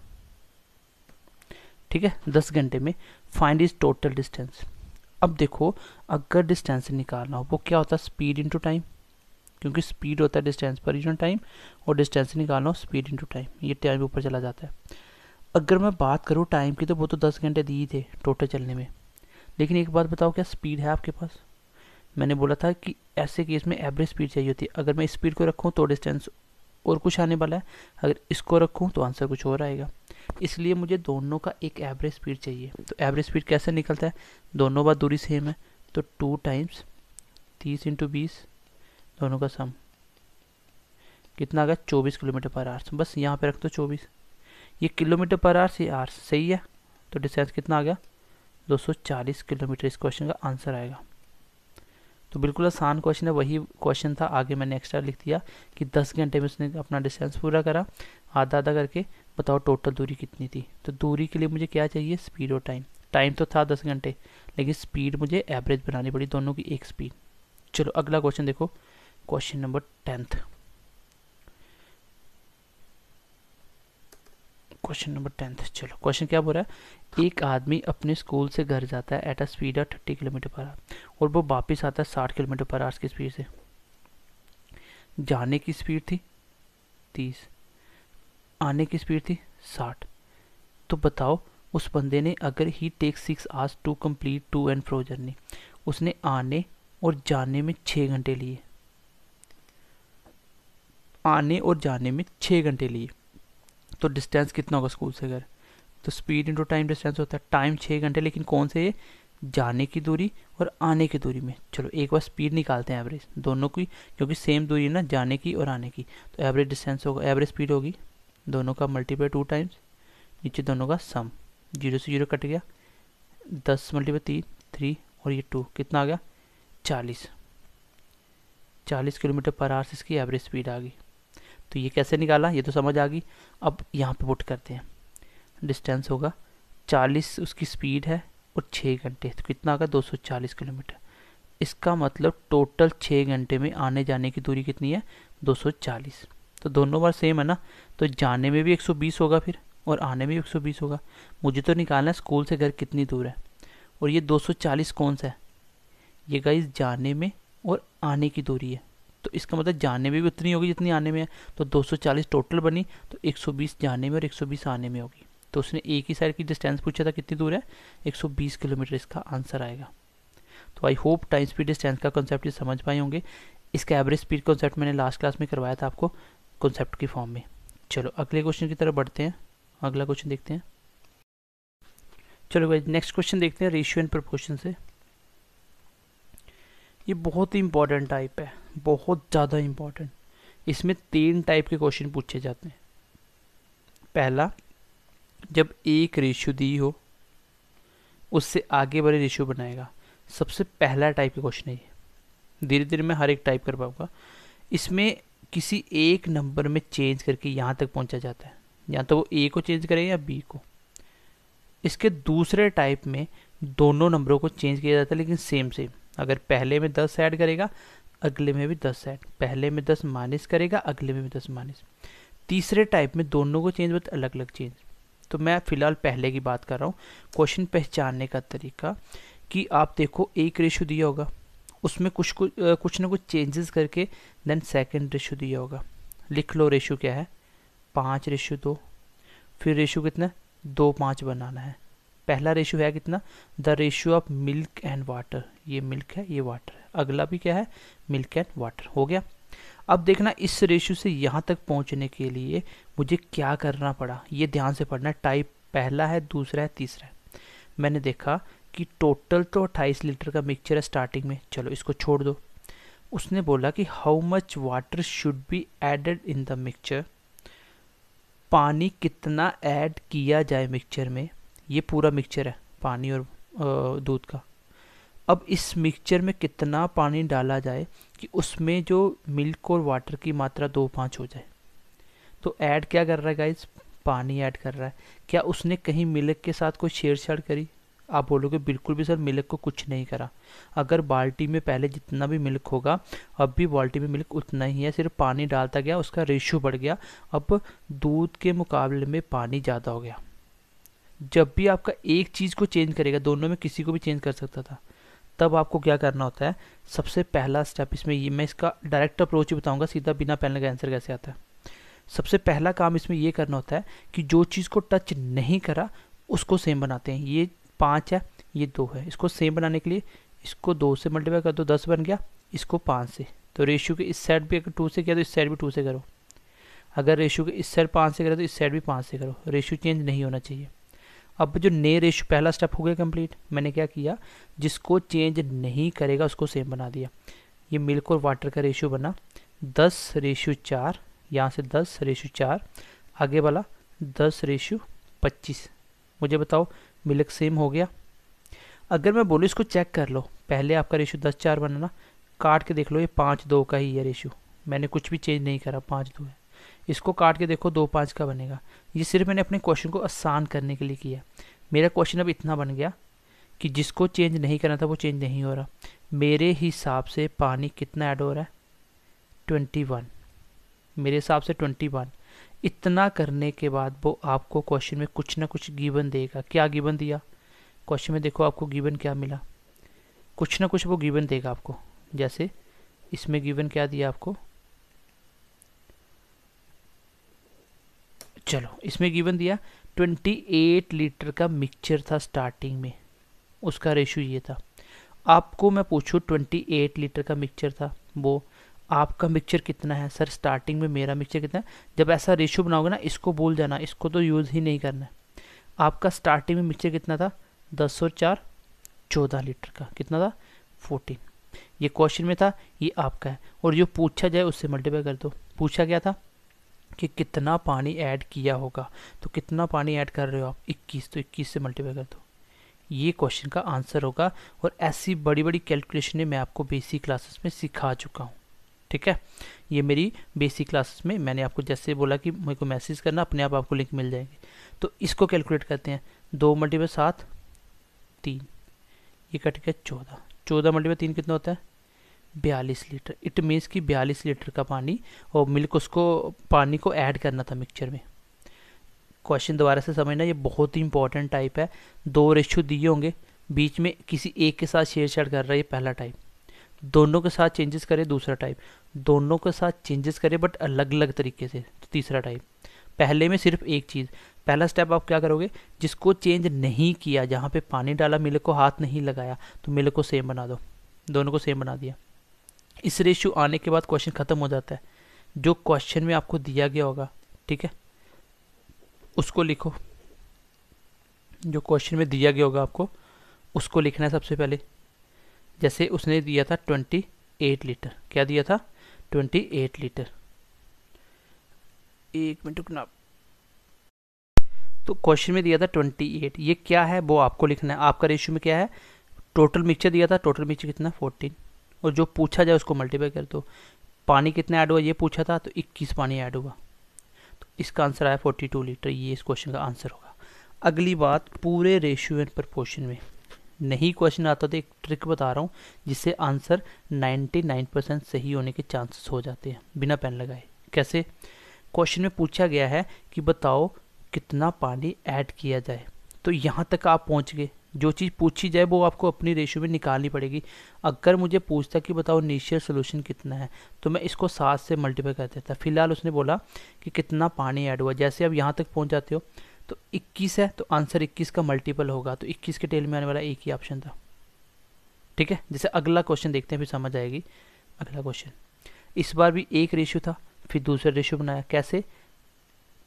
[SPEAKER 1] ठीक है, 10 घंटे में फाइंड इज टोटल डिस्टेंस। अब देखो, अगर डिस्टेंस निकालना हो वो क्या होता है, स्पीड इंटू टाइम, क्योंकि स्पीड होता है डिस्टेंस पर यूनिट टाइम, और डिस्टेंस निकालना हो स्पीड इंटू टाइम, ये टाइम ऊपर चला जाता है। अगर मैं बात करूँ टाइम की तो वो तो 10 घंटे दिए थे टोटल चलने में, लेकिन एक बात बताओ, क्या स्पीड है आपके पास? मैंने बोला था कि ऐसे केस में एवरेज स्पीड चाहिए होती है। अगर मैं स्पीड को रखूँ तो डिस्टेंस और कुछ आने वाला है, अगर इसको रखूँ तो आंसर कुछ और आएगा, इसलिए मुझे दोनों का एक एवरेज स्पीड चाहिए। तो एवरेज स्पीड कैसे निकलता है, दोनों बार दूरी सेम है, तो 2 टाइम्स 30 इंटू 20, दोनों का सम कितना आ गया, 24 किलोमीटर पर आवर्स। बस यहाँ पे रख दो 24, ये किलोमीटर पर आवर्स, ये आवर्स, सही है। तो डिस्टेंस कितना आ गया, 240 किलोमीटर इस क्वेश्चन का आंसर आएगा। तो बिल्कुल आसान क्वेश्चन है, वही क्वेश्चन था, आगे मैंने एक्स्ट्रा लिख दिया कि 10 घंटे में उसने अपना डिस्टेंस पूरा करा, आधा आधा करके। बताओ टोटल दूरी कितनी थी, तो दूरी के लिए मुझे क्या चाहिए, स्पीड और टाइम। टाइम तो था 10 घंटे, लेकिन स्पीड मुझे एवरेज बनानी पड़ी, दोनों की एक स्पीड। चलो अगला क्वेश्चन देखो, question number 10th, question number 10th। चलो क्वेश्चन क्या बोल रहा है, एक आदमी अपने स्कूल से घर जाता है at a speed of 30 kilometre per hour, और वो वापस आता है 60 किलोमीटर पर आवर की स्पीड से। जाने की स्पीड थी 30, आने की स्पीड थी 60। तो बताओ उस बंदे ने, अगर he take 6 hours to complete to and fro journey, उसने आने और जाने में 6 घंटे लिए, आने और जाने में 6 घंटे लिए, तो डिस्टेंस कितना होगा स्कूल से घर, तो स्पीड इंटू टाइम डिस्टेंस होता है, टाइम 6 घंटे, लेकिन कौन से, ये जाने की दूरी और आने की दूरी में। चलो एक बार स्पीड निकालते हैं एवरेज दोनों की, क्योंकि सेम दूरी है ना जाने की और आने की, तो एवरेज डिस्टेंस होगा, एवरेज स्पीड होगी दोनों का मल्टीप्लाई 2 टाइम्स, नीचे दोनों का सम, 0 से 0 कट गया, 10 मल्टीप्लाई 3 और ये 2, कितना आ गया 40, 40 किलोमीटर पर आवर्स इसकी एवरेज स्पीड आ गई। तो ये कैसे निकाला, ये तो समझ आ गई। अब यहाँ पे पुट करते हैं, डिस्टेंस होगा 40 उसकी स्पीड है और 6 घंटे, तो कितना आ गया 240 किलोमीटर। इसका मतलब टोटल 6 घंटे में आने जाने की दूरी कितनी है, 240। तो दोनों बार सेम है ना, तो जाने में भी 120 होगा फिर, और आने में भी 120 होगा। मुझे तो निकालना है स्कूल से घर कितनी दूर है, और ये 240 कौन सा है, ये गाइस जाने में और आने की दूरी है, तो इसका मतलब जाने में भी उतनी होगी जितनी आने में है, तो 240 टोटल बनी, तो 120 जाने में और 120 आने में होगी। तो उसने एक ही साइड की डिस्टेंस पूछा था कितनी दूर है, 120 किलोमीटर इसका आंसर आएगा। तो I hope time speed distance का कॉन्सेप्ट समझ पाए होंगे। इसका एवरेज स्पीड कॉन्सेप्ट मैंने लास्ट क्लास में करवाया था आपको कॉन्सेप्ट की फॉर्म में। चलो अगले क्वेश्चन की तरफ बढ़ते हैं, अगला क्वेश्चन देखते हैं। चलो भाई नेक्स्ट क्वेश्चन देखते हैं रेशियो एंड प्रोपोर्शन से। ये बहुत ही इंपॉर्टेंट टाइप है, बहुत ज़्यादा इंपॉर्टेंट। इसमें 3 टाइप के क्वेश्चन पूछे जाते हैं। पहला, जब एक रेशियो दी हो उससे आगे वाले रेशियो बनाएगा, सबसे पहला टाइप का क्वेश्चन है ये। धीरे धीरे मैं हर एक टाइप कर पाऊंगा। इसमें किसी एक नंबर में चेंज करके यहाँ तक पहुँचा जाता है, या तो वो ए को चेंज करें या बी को। इसके दूसरे टाइप में दोनों नंबरों को चेंज किया जाता है, लेकिन सेम सेम। अगर पहले में 10 ऐड करेगा अगले में भी 10 ऐड, पहले में 10 माइनस करेगा अगले में भी 10 माइनस। तीसरे टाइप में दोनों को चेंज होता है, अलग अलग चेंज। तो मैं फिलहाल पहले की बात कर रहा हूँ। क्वेश्चन पहचानने का तरीका कि आप देखो एक रेशियो दिया होगा, उसमें कुछ ना कुछ चेंजेस करके देन सेकंड रेशियो दिया होगा। लिख लो रेशियो क्या है, 5:2। फिर रेशियो कितना, 2:5 बनाना है। पहला रेशियो है कितना, the ratio of milk and water, ये मिल्क है ये वाटर है। अगला भी क्या है, मिल्क एंड वाटर, हो गया। अब देखना इस रेशियो से यहाँ तक पहुँचने के लिए मुझे क्या करना पड़ा, ये ध्यान से पढ़ना है। टाइप पहला है, दूसरा है, तीसरा है। मैंने देखा कि टोटल तो 28 लीटर का मिक्सचर है स्टार्टिंग में, चलो इसको छोड़ दो। उसने बोला कि how much water should be added in the mixture, पानी कितना ऐड किया जाए मिक्सचर में। ये पूरा मिक्सचर है पानी और दूध का। अब इस मिक्सचर में कितना पानी डाला जाए कि उसमें जो मिल्क और वाटर की मात्रा 2:5 हो जाए। तो ऐड क्या कर रहा है गाइस, पानी ऐड कर रहा है। क्या उसने कहीं मिल्क के साथ कोई छेड़छाड़ करी, आप बोलोगे बिल्कुल भी सर मिल्क को कुछ नहीं करा। अगर बाल्टी में पहले जितना भी मिल्क होगा अब भी बाल्टी में मिल्क उतना ही है, सिर्फ पानी डालता गया, उसका रेशियो बढ़ गया, अब दूध के मुकाबले में पानी ज़्यादा हो गया। जब भी आपका एक चीज़ को चेंज करेगा, दोनों में किसी को भी चेंज कर सकता था, तब आपको क्या करना होता है, सबसे पहला स्टेप इसमें ये, मैं इसका डायरेक्ट अप्रोच ही बताऊंगा, सीधा बिना पेन का आंसर कैसे आता है। सबसे पहला काम इसमें ये करना होता है कि जो चीज़ को टच नहीं करा उसको सेम बनाते हैं। ये 5 है, ये 2 है, इसको सेम बनाने के लिए इसको 2 से मल्टीप्लाई कर दो, 10 बन गया, इसको 5 से। तो रेशियो के इस साइड भी अगर 2 से किया तो इस साइड भी 2 से करो, अगर रेशियो के इस साइड 5 से करो तो इस साइड भी 5 से करो, रेशियो चेंज नहीं होना चाहिए। अब जो नए रेशियो, पहला स्टेप हो गया कंप्लीट। मैंने क्या किया, जिसको चेंज नहीं करेगा उसको सेम बना दिया। ये मिल्क और वाटर का रेशियो बना 10:4, यहाँ से 10:4, आगे वाला 10:25। मुझे बताओ मिल्क सेम हो गया। अगर मैं बोलूँ इसको चेक कर लो, पहले आपका रेशियो 10:4 बना ना, काट के देख लो, ये 5:2 का ही है रेशियो, मैंने कुछ भी चेंज नहीं करा, 5:2 है। इसको काट के देखो 2:5 का बनेगा। ये सिर्फ मैंने अपने क्वेश्चन को आसान करने के लिए किया। मेरा क्वेश्चन अब इतना बन गया कि जिसको चेंज नहीं करना था वो चेंज नहीं हो रहा। मेरे हिसाब से पानी कितना ऐड हो रहा है, 21, मेरे हिसाब से 21। इतना करने के बाद वो आपको क्वेश्चन में कुछ ना कुछ गिवन देगा। क्या गिवन दिया क्वेश्चन में, देखो आपको गिवन क्या मिला, कुछ ना कुछ वो गिवन देगा आपको। जैसे इसमें गिवन क्या दिया आपको, चलो इसमें गिवन दिया 28 लीटर का मिक्सचर था स्टार्टिंग में, उसका रेशियो ये था। आपको मैं पूछूं 28 लीटर का मिक्सचर था, वो आपका मिक्सचर कितना है, सर स्टार्टिंग में मेरा मिक्सचर कितना है। जब ऐसा रेशियो बनाओगे ना, इसको भूल जाना, इसको तो यूज़ ही नहीं करना है। आपका स्टार्टिंग में मिक्सचर कितना था, 10 और 4 14 लीटर का, कितना था 14। ये क्वेश्चन में था, ये आपका है, और जो पूछा जाए उससे मल्टीप्लाई कर दो। पूछा गया था कि कितना पानी ऐड किया होगा, तो कितना पानी ऐड कर रहे हो आप, 21, तो 21 से मल्टीप्लाई कर दो। ये क्वेश्चन का आंसर होगा। और ऐसी बड़ी बड़ी कैलकुलेशनें मैं आपको बेसिक क्लासेस में सिखा चुका हूँ, ठीक है। ये मेरी बेसिक क्लासेस में मैंने आपको जैसे बोला कि मेरे को मैसेज करना, अपने आप आपको लिंक मिल जाएगी। तो इसको कैलकुलेट करते हैं, 2 × 7 3, ये कट गया 14, 14 × 3 कितना होता है 42 लीटर। इट मीन्स कि 42 लीटर का पानी और मिल्क, उसको पानी को ऐड करना था मिक्सचर में। क्वेश्चन दोबारा से समझना, ये बहुत ही इंपॉर्टेंट टाइप है। 2 रेशियो दिए होंगे, बीच में किसी एक के साथ छेड़छाड़ कर रहा है, ये पहला टाइप। दोनों के साथ चेंजेस करे, दूसरा टाइप। दोनों के साथ चेंजेस करे बट अलग अलग तरीके से, तो तीसरा टाइप। पहले में सिर्फ एक चीज़, पहला स्टेप आप क्या करोगे, जिसको चेंज नहीं किया, जहाँ पे पानी डाला मिल्क को हाथ नहीं लगाया, तो मिल्क को सेम बना दो, दोनों को सेम बना दिया। इस रेशियो आने के बाद क्वेश्चन खत्म हो जाता है। जो क्वेश्चन में आपको दिया गया होगा, ठीक है, उसको लिखो। जो क्वेश्चन में दिया गया होगा आपको उसको लिखना है सबसे पहले। जैसे उसने दिया था 28 लीटर, क्या दिया था 28 लीटर, 1 मिनट रुकना। तो क्वेश्चन में दिया था 28, ये क्या है वो आपको लिखना है। आपका रेशियो में क्या है, टोटल मिक्सचर दिया था, टोटल मिक्सचर कितना 14, और जो पूछा जाए उसको मल्टीप्लाई कर दो। पानी कितना ऐड हुआ ये पूछा था, तो 21 पानी ऐड हुआ, तो इसका आंसर आया 42 लीटर। ये इस क्वेश्चन का आंसर होगा। अगली बात, पूरे रेशियो एंड प्रपोर्शन में नहीं क्वेश्चन आता तो एक ट्रिक बता रहा हूँ जिससे आंसर 99% सही होने के चांसेस हो जाते हैं बिना पेन लगाए। कैसे, क्वेश्चन में पूछा गया है कि बताओ कितना पानी ऐड किया जाए, तो यहाँ तक आप पहुँच गए। जो चीज़ पूछी जाए वो आपको अपनी रेशियो में निकालनी पड़ेगी। अगर मुझे पूछता कि बताओ इनिशियल सोल्यूशन कितना है, तो मैं इसको 7 से मल्टीप्लाई कर देता। फिलहाल उसने बोला कि कितना पानी ऐड हुआ, जैसे अब यहाँ तक पहुँच जाते हो तो 21 है, तो आंसर 21 का मल्टीपल होगा, तो 21 के टेल में आने वाला एक ही ऑप्शन था, ठीक है। जैसे अगला क्वेश्चन देखते हैं, फिर समझ आएगी। अगला क्वेश्चन, इस बार भी एक रेशियो था, फिर दूसरा रेशियो बनाया। कैसे,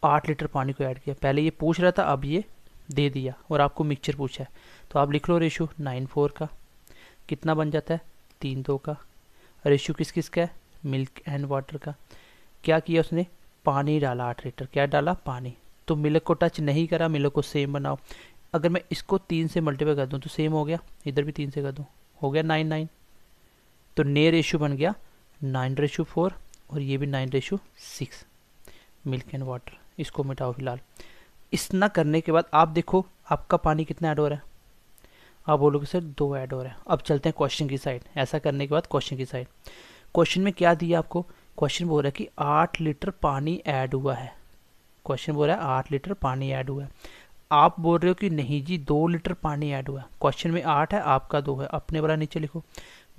[SPEAKER 1] 8 लीटर पानी को ऐड किया। पहले ये पूछ रहा था, अब ये दे दिया, और आपको मिक्सचर पूछा है, तो आप लिख लो रेशियो 9:4 का। कितना बन जाता है 3:2 का। रेशियो किस किस का है, मिल्क एंड वाटर का। क्या किया उसने, पानी डाला 8 लीटर, क्या डाला पानी, तो मिल्क को टच नहीं करा, मिल्क को सेम बनाओ। अगर मैं इसको 3 से मल्टीप्लाई कर दूं तो सेम हो गया, इधर भी 3 से कर दूं, हो गया 9:9। तो नए रेशियो बन गया 9:4, और ये भी 9:6 मिल्क एंड वाटर। इसको मिटाओ फिलहाल। इतना करने के बाद आप देखो आपका पानी कितना ऐड हो रहा है, आप बोलोगे सर 2 ऐड हो रहा है। अब चलते हैं क्वेश्चन की साइड। ऐसा करने के बाद क्वेश्चन की साइड, क्वेश्चन में क्या दिया आपको, क्वेश्चन बोल रहा है कि 8 लीटर पानी ऐड हुआ है। क्वेश्चन बोल रहा है 8 लीटर पानी ऐड हुआ है। आप बोल रहे हो कि नहीं जी 2 लीटर पानी ऐड हुआ है। क्वेश्चन में 8 है, आपका 2 है, अपने वाला नीचे लिखो,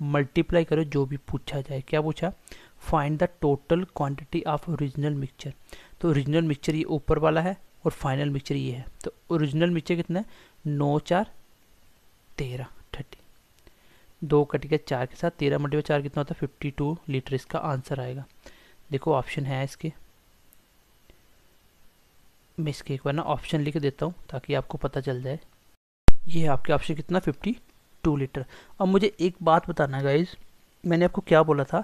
[SPEAKER 1] मल्टीप्लाई करो जो भी पूछा जाए। क्या पूछा, find the total quantity of original mixture. तो ओरिजिनल मिक्सचर ये ऊपर वाला है और फाइनल मिक्सचर ये है। तो ओरिजिनल मिक्सचर कितना है, 9 4 13 30, 2 कट गया 4 के साथ, 13 मल्टीप्लाई 4 कितना होता है 52 लीटर इसका आंसर आएगा। देखो ऑप्शन है इसके, मैं इसके एक बार ना ऑप्शन लिख देता हूँ ताकि आपको पता चल जाए। ये है आपके ऑप्शन कितना 52 लीटर। अब मुझे एक बात बताना है गाइज, मैंने आपको क्या बोला था,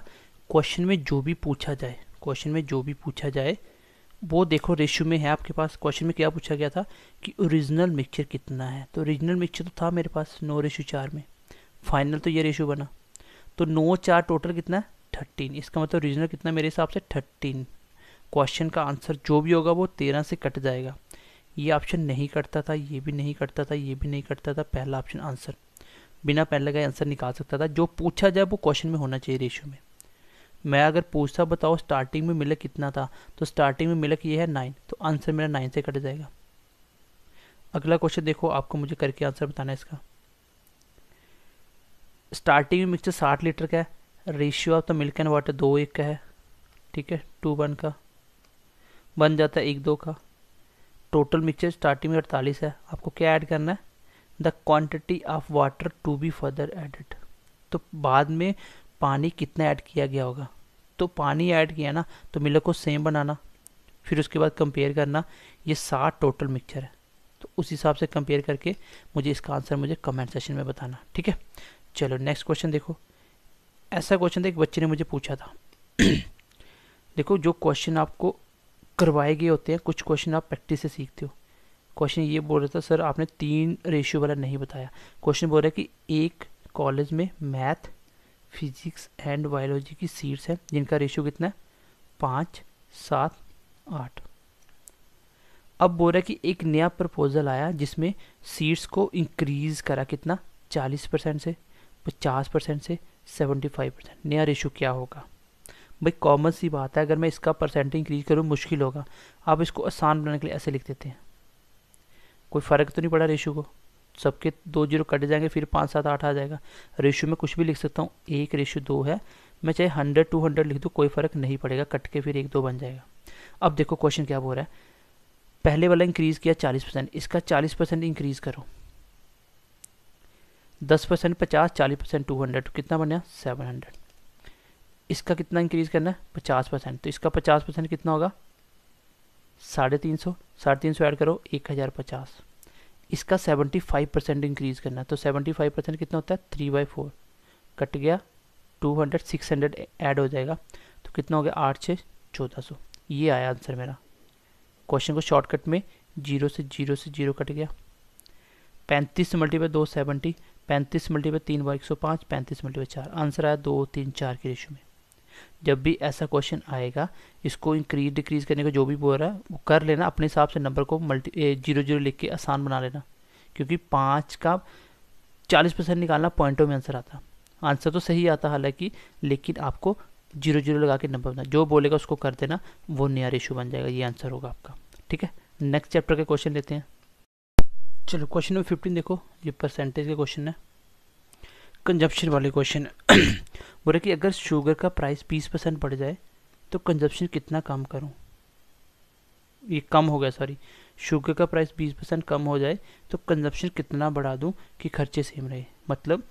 [SPEAKER 1] क्वेश्चन में जो भी पूछा जाए, क्वेश्चन में जो भी पूछा जाए वो देखो रेशियो में है आपके पास। क्वेश्चन में क्या पूछा गया था कि ओरिजिनल मिक्सचर कितना है, तो ओरिजिनल मिक्सचर तो था मेरे पास 9:4 में, फाइनल तो ये रेशियो बना, तो 9 4 टोटल कितना है 13, इसका मतलब ओरिजिनल कितना मेरे हिसाब से 13। क्वेश्चन का आंसर जो भी होगा वो 13 से कट जाएगा। ये ऑप्शन नहीं कटता था, ये भी नहीं कटता था, ये भी नहीं कटता था, पहला ऑप्शन आंसर बिना पेन लगाए आंसर निकाल सकता था। जो पूछा जाए वो क्वेश्चन में होना चाहिए रेशियो में। मैं अगर पूछता बताओ स्टार्टिंग में मिलक कितना था, तो स्टार्टिंग में मिलक ये है 9, तो आंसर मेरा 9 से कट जाएगा। अगला क्वेश्चन देखो, आपको मुझे करके आंसर बताना है इसका। स्टार्टिंग में मिक्सचर 60 लीटर का है, ratio of the milk and water 2:1 का है, ठीक है, 2:1 का बन जाता है 1:2 का। टोटल मिक्सचर स्टार्टिंग में 48 है, आपको क्या ऐड करना है, the quantity of water to be further added. तो बाद में पानी कितना ऐड किया गया होगा, तो पानी ऐड किया ना तो मिल्क को सेम बनाना, फिर उसके बाद कंपेयर करना, ये 60 टोटल मिक्सचर है, तो उस हिसाब से कंपेयर करके मुझे इसका आंसर मुझे कमेंट सेक्शन में बताना, ठीक है। चलो नेक्स्ट क्वेश्चन देखो। ऐसा क्वेश्चन था एक बच्चे ने मुझे पूछा था देखो जो क्वेश्चन आपको करवाए गए होते हैं, कुछ क्वेश्चन आप प्रैक्टिस से सीखते हो। क्वेश्चन ये बोल रहा था सर आपने 3 रेशियो वाला नहीं बताया। क्वेश्चन बोल रहा है कि एक कॉलेज में मैथ फिजिक्स एंड बायोलॉजी की सीट्स हैं जिनका रेशियो कितना है 5 7 8। अब बोल रहा है कि एक नया प्रपोजल आया जिसमें सीट्स को इंक्रीज करा कितना 40% से 50% से 75%। नया रेशियो क्या होगा भाई, कॉमन सी बात है, अगर मैं इसका परसेंट इंक्रीज करूँ मुश्किल होगा। आप इसको आसान बनाने के लिए ऐसे लिख देते हैं, कोई फ़र्क तो नहीं पड़ा रेशियो को, सबके 2 0 कट जाएंगे, फिर 5 7 8 आ जाएगा। रेशियो में कुछ भी लिख सकता हूँ, 1:2 है, मैं चाहे 100 200 लिख दूँ कोई फ़र्क नहीं पड़ेगा, कट के फिर 1 2 बन जाएगा। अब देखो क्वेश्चन क्या बोल रहा है, पहले वाला इंक्रीज़ किया 40%, इसका 40% इंक्रीज़ करो, 10% 50, 40% 200, कितना बना 700। इसका कितना इंक्रीज़ करना है 50%, तो इसका 50% कितना होगा 350, 350 ऐड करो 1050। इसका 75% इंक्रीज़ करना है, तो 75% कितना होता है 3/4, कट गया 200, 600 ऐड हो जाएगा, तो कितना हो गया 8 6 1400। ये आया आंसर मेरा। क्वेश्चन को शॉर्टकट में 0 से 0 कट गया। 35 मल्टीप्लाई 2 70, 35 मल्टीप्लाई 3 105, 35 मल्टीप्लाई 4, आंसर आया 2 3 4 के रेशियो में। जब भी ऐसा क्वेश्चन आएगा इसको इंक्रीज डिक्रीज करने को जो भी बोल रहा है वो कर लेना, अपने हिसाब से नंबर को 0 लिख के आसान बना लेना, क्योंकि 5 का 40% निकालना पॉइंटों में आंसर आता। आंसर तो सही आता हालांकि, लेकिन आपको 0 लगा के नंबर बनाना, जो बोलेगा उसको कर देना, वो नया रेशियो बन जाएगा, ये आंसर होगा आपका, ठीक है। नेक्स्ट चैप्टर के क्वेश्चन लेते हैं। चलो क्वेश्चन नंबर 15 देखो, ये परसेंटेज के क्वेश्चन है, कंजप्शन वाले क्वेश्चन बोले कि अगर शुगर का प्राइस 20% बढ़ जाए तो कंजप्शन कितना कम करूं, ये कम हो गया सॉरी, शुगर का प्राइस 20% कम हो जाए तो कंजप्शन कितना बढ़ा दूं कि खर्चे सेम रहे। मतलब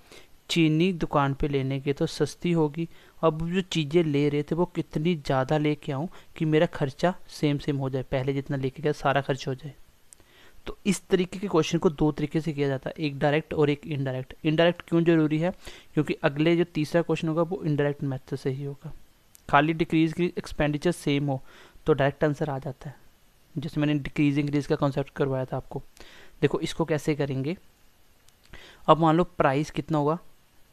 [SPEAKER 1] चीनी दुकान पे लेने के तो सस्ती होगी, अब जो चीज़ें ले रहे थे वो कितनी ज़्यादा लेके आऊँ कि मेरा खर्चा सेम हो जाए, पहले जितना लेके गया सारा खर्च हो जाए। तो इस तरीके के क्वेश्चन को 2 तरीके से किया जाता है, एक डायरेक्ट और एक इनडायरेक्ट। इनडायरेक्ट क्यों जरूरी है, क्योंकि अगले जो तीसरा क्वेश्चन होगा वो इनडायरेक्ट मेथड से ही होगा। खाली डिक्रीज की एक्सपेंडिचर सेम हो तो डायरेक्ट आंसर आ जाता है, जैसे मैंने डिक्रीज इंक्रीज का कॉन्सेप्ट करवाया था आपको। देखो इसको कैसे करेंगे, अब मान लो प्राइस कितना होगा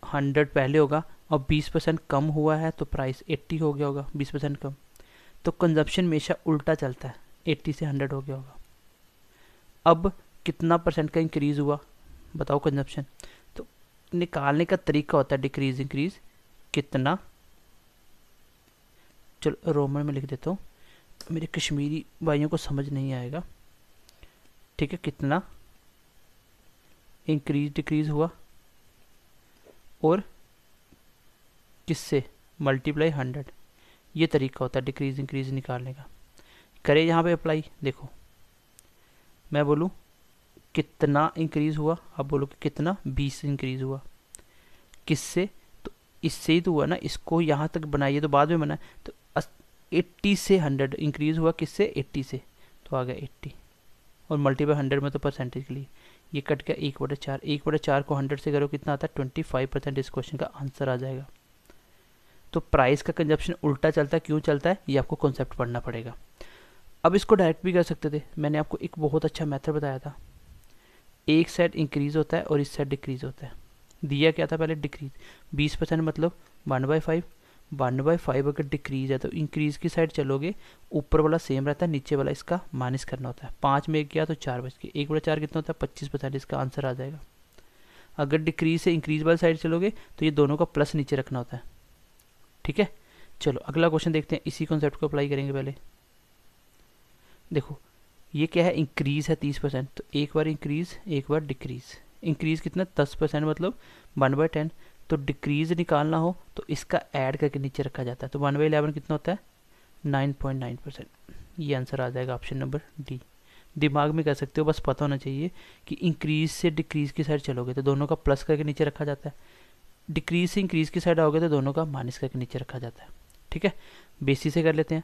[SPEAKER 1] 100 पहले होगा, अब 20% कम हुआ है तो प्राइस 80 हो गया होगा, 20% कम, तो कंजप्शन हमेशा उल्टा चलता है, 80 से 100 हो गया होगा। अब कितना परसेंट का इंक्रीज़ हुआ बताओ कंजप्शन, निकालने का तरीका होता है डिक्रीज इंक्रीज कितना, चलो रोमन में लिख देता हूँ, मेरे कश्मीरी भाइयों को समझ नहीं आएगा, ठीक है। कितना इंक्रीज डिक्रीज हुआ और किससे मल्टीप्लाई 100, ये तरीका होता है डिक्रीज इंक्रीज निकालने का। करें यहाँ पे अप्लाई, देखो मैं बोलूँ कितना इंक्रीज हुआ, आप बोलो कि कितना 20 इंक्रीज हुआ, किससे, तो इससे ही तो हुआ ना, इसको यहाँ तक बनाइए तो बाद में बना, तो 80 से 100 इंक्रीज हुआ, किससे 80 से, तो आ गया 80 और मल्टीप्लाई 100 में तो परसेंटेज के लिए ये कट गया 1/4, 1/4 को 100 से करो कितना आता है 25%, इस क्वेश्चन का आंसर आ जाएगा। तो प्राइस का कंजप्शन उल्टा चलता है, क्यों चलता है ये आपको कॉन्सेप्ट पढ़ना पड़ेगा। अब इसको डायरेक्ट भी कर सकते थे, मैंने आपको एक बहुत अच्छा मेथड बताया था, एक साइड इंक्रीज होता है और इस साइड डिक्रीज होता है। दिया क्या था पहले डिक्रीज 20% मतलब 1/5, 1/5 अगर डिक्रीज है तो इंक्रीज की साइड चलोगे, ऊपर वाला सेम रहता है, नीचे वाला इसका माइनस करना होता है। 5 में 1 गया तो 4 बच गए, 1/4 कितना होता है 25%, इसका आंसर आ जाएगा। अगर डिक्रीज से इंक्रीज वाली साइड चलोगे तो ये दोनों का प्लस नीचे रखना होता है, ठीक है। चलो अगला क्वेश्चन देखते हैं, इसी कॉन्सेप्ट को अप्लाई करेंगे। पहले देखो ये क्या है, इंक्रीज है 30%, तो एक बार इंक्रीज एक बार डिक्रीज। इंक्रीज कितना 10% मतलब 1/10, तो डिक्रीज निकालना हो तो इसका ऐड करके नीचे रखा जाता है, तो 1/11 कितना होता है 9.9%, ये आंसर आ जाएगा ऑप्शन नंबर डी। दिमाग में कर सकते हो, बस पता होना चाहिए कि इंक्रीज से डिक्रीज की साइड चलोगे तो दोनों का प्लस करके नीचे रखा जाता है, डिक्रीज से इंक्रीज की साइड आओगे तो दोनों का माइनस करके नीचे रखा जाता है, ठीक है। बेसिस से कर लेते हैं।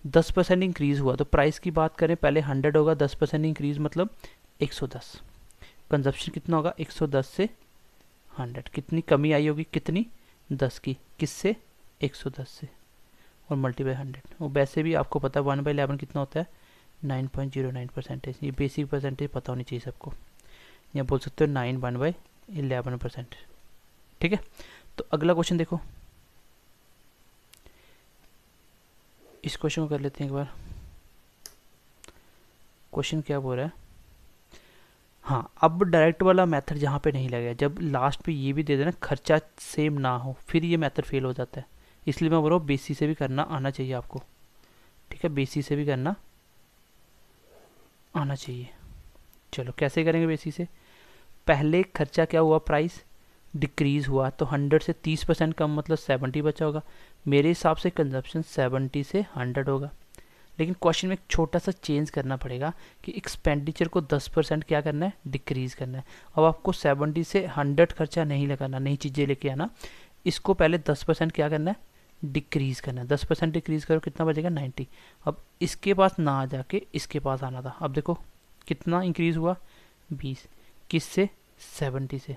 [SPEAKER 1] 10% इंक्रीज हुआ तो प्राइस की बात करें पहले 100 होगा, 10% इंक्रीज मतलब 110, कंजप्शन कितना होगा 110 से 100, कितनी कमी आई होगी, कितनी 10 की, किससे 110 से और मल्टीप्लाई 100। और वैसे भी आपको पता है 1/11 कितना होता है 9.09%, ये बेसिक परसेंटेज पता होनी चाहिए सबको, या बोल सकते हो 9/11%, ठीक है। तो अगला क्वेश्चन देखो, इस क्वेश्चन को कर लेते हैं एक बार। क्वेश्चन क्या बोल रहा है, हाँ अब डायरेक्ट वाला मेथड जहाँ पे नहीं लगेगा, जब लास्ट पे ये भी दे देना खर्चा सेम ना हो फिर ये मेथड फेल हो जाता है, इसलिए मैं बोल रहा हूँ बेसी से भी करना आना चाहिए आपको, ठीक है, बेसी से भी करना आना चाहिए। चलो कैसे करेंगे बेसी से, पहले खर्चा क्या हुआ, प्राइस डिक्रीज हुआ तो 100 से 30% कम मतलब 70 बचा होगा, मेरे हिसाब से कंजप्शन 70 से 100 होगा। लेकिन क्वेश्चन में एक छोटा सा चेंज करना पड़ेगा कि एक्सपेंडिचर को 10% क्या करना है डिक्रीज करना है। अब आपको 70 से 100 खर्चा नहीं लगाना, नई चीज़ें लेके आना, इसको पहले 10% क्या करना है डिक्रीज करना है। 10% डिक्रीज करो कितना बचेगा 90। अब इसके पास ना आ जाके इसके पास आना था। अब देखो कितना इंक्रीज हुआ 20, किससे 70 से,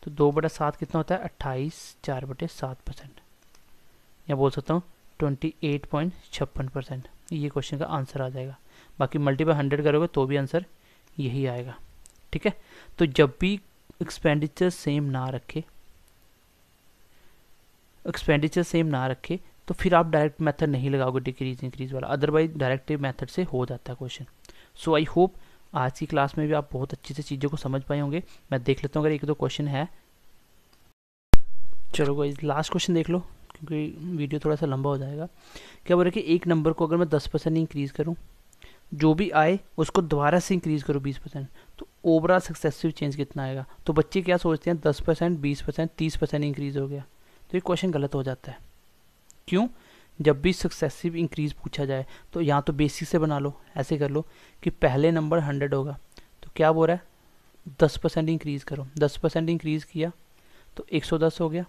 [SPEAKER 1] तो 2/7 कितना होता है 28, 4/7%, या बोल सकता हूँ 28.56%, ये क्वेश्चन का आंसर आ जाएगा। बाकी मल्टीप्लाई 100 करोगे तो भी आंसर यही आएगा, ठीक है। तो जब भी एक्सपेंडिचर सेम ना रखे तो फिर आप डायरेक्ट मेथड नहीं लगाओगे डिक्रीज इंक्रीज वाला, अदरवाइज डायरेक्ट मेथड से हो जाता है क्वेश्चन। सो आई होप आज की क्लास में भी आप बहुत अच्छे से चीज़ों को समझ पाए होंगे। मैं देख लेता हूँ अगर एक दो क्वेश्चन है। चलो गाइस लास्ट क्वेश्चन देख लो क्योंकि वीडियो थोड़ा सा लंबा हो जाएगा। क्या बोल रहे कि एक नंबर को अगर मैं 10% इंक्रीज़ करूँ, जो भी आए उसको दोबारा से इंक्रीज़ करो 20%, तो ओवरऑल सक्सेसिव चेंज कितना आएगा। तो बच्चे क्या सोचते हैं 10%, 20%, 30% इंक्रीज़ हो गया, तो ये क्वेश्चन गलत हो जाता है। क्यों, जब भी सक्सेसिव इंक्रीज़ पूछा जाए तो यहाँ तो बेसिक से बना लो, ऐसे कर लो कि पहले नंबर 100 होगा तो क्या बोल रहा है 10% इंक्रीज़ करो, 10% इंक्रीज़ किया तो 110 हो गया।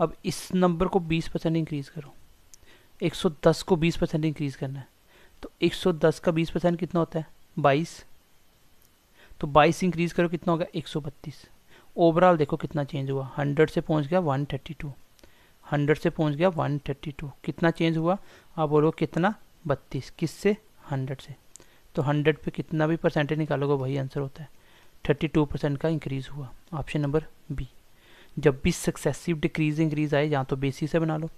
[SPEAKER 1] अब इस नंबर को 20% इंक्रीज़ करो, 110 को 20% इंक्रीज़ करना है, तो 110 का 20% कितना होता है 22, तो 22 इंक्रीज़ करो कितना होगा 132। ओवरऑल देखो कितना चेंज हुआ, 100 से पहुंच गया 132, 100 से पहुंच गया 132, कितना चेंज हुआ आप बोलो कितना 32, किससे 100 से, तो 100 पे कितना भी परसेंटेज निकालोगे वही आंसर होता है, 32% का इंक्रीज़ हुआ। Option number B. जब भी सक्सेसिव डिक्रीज इंक्रीज आए यहाँ तो बेसिस से बना लो।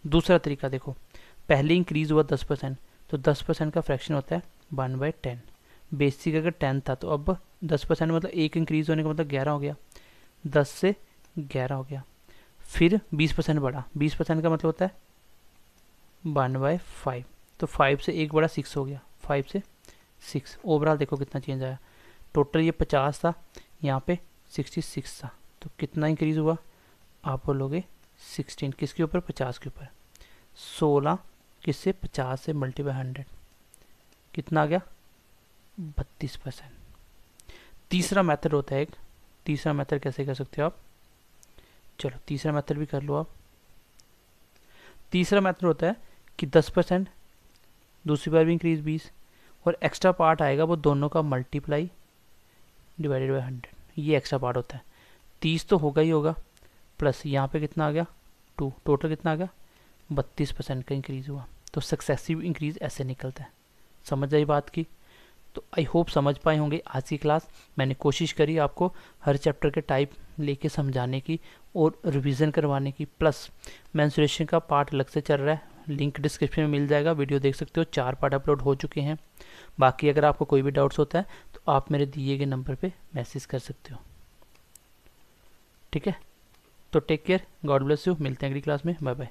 [SPEAKER 1] दूसरा तरीका देखो, पहले इंक्रीज हुआ 10%, तो 10% का फ्रैक्शन होता है 1/10, बेसिक अगर 10 था तो अब 10% मतलब एक इंक्रीज होने का मतलब 11 हो गया, 10 से 11 हो गया। फिर 20% बढ़ा, 20% का मतलब होता है 1/5, तो 5 से 1 बढ़ा 6 हो गया, 5 से 6। ओवरऑल देखो कितना चेंज आया, टोटल ये 50 था, यहाँ पे 66 था, तो कितना इंक्रीज़ हुआ आप बोलोगे 16, किसके ऊपर, 50 के ऊपर। 16 किससे, 50 से मल्टीप्लाई 100, कितना आ गया 32%। तीसरा मेथड होता है एक, तीसरा मेथड कैसे कर सकते हो आप, चलो तीसरा मेथड भी कर लो आप। तीसरा मेथड होता है कि 10%, दूसरी बार भी इंक्रीज 20, और एक्स्ट्रा पार्ट आएगा वो दोनों का मल्टीप्लाई डिवाइडेड बाई 100, ये एक्स्ट्रा पार्ट होता है। 30 तो होगा ही होगा, प्लस यहाँ पे कितना आ गया 2, टोटल कितना आ गया 32% का इंक्रीज़ हुआ। तो सक्सेसिव इंक्रीज ऐसे निकलता है। समझ आई बात की? तो आई होप समझ पाए होंगे आज की क्लास। मैंने कोशिश करी आपको हर चैप्टर के टाइप लेके समझाने की और रिवीजन करवाने की, प्लस मेंस्ट्रुएशन का पार्ट अलग से चल रहा है, लिंक डिस्क्रिप्शन में मिल जाएगा, वीडियो देख सकते हो, 4 पार्ट अपलोड हो चुके हैं। बाकी अगर आपको कोई भी डाउट्स होता है तो आप मेरे दिए गए नंबर पे मैसेज कर सकते हो। ठीक है, तो take care, God bless you, मिलते हैं अगली क्लास में, बाय बाय।